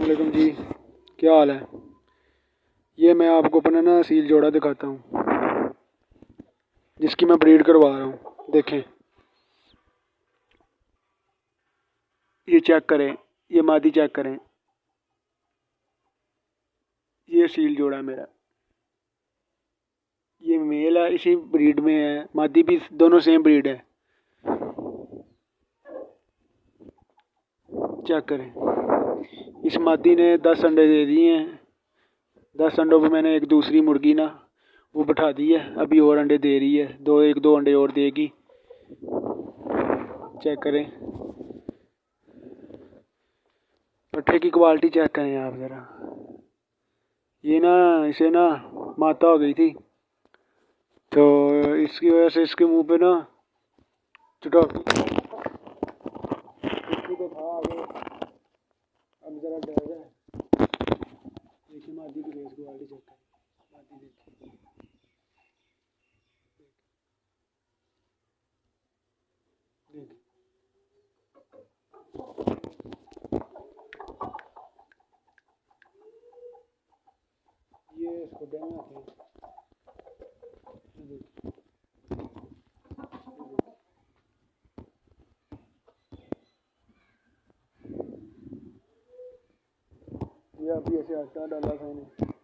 वालेकुम जी, क्या हाल है। ये मैं आपको अपना ना सील जोड़ा दिखाता हूँ जिसकी मैं ब्रीड करवा रहा हूँ। देखें, ये चेक करें, ये मादी चेक करें। ये सील जोड़ा है मेरा, ये मेल है, इसी ब्रीड में है, मादी भी, दोनों सेम ब्रीड है। चेक करें, इस मादी ने 10 अंडे दे दिए हैं। 10 अंडों पे मैंने एक दूसरी मुर्गी ना वो बैठा दी है, अभी और अंडे दे रही है, एक दो अंडे और देगी। चेक करें, पट्ठे की क्वालिटी चेक करें आप ज़रा। ये ना, इसे ना माता हो गई थी, तो इसकी वजह से इसके मुंह पे ना चुटौती तो था आगे, अब ज़रा डर है। देखिए मादी की फेस क्वालिटी चेक करें, मादी देखिए, देख ये इसको देना थे। ये अभी ऐसे आटा डाला था इन्हें।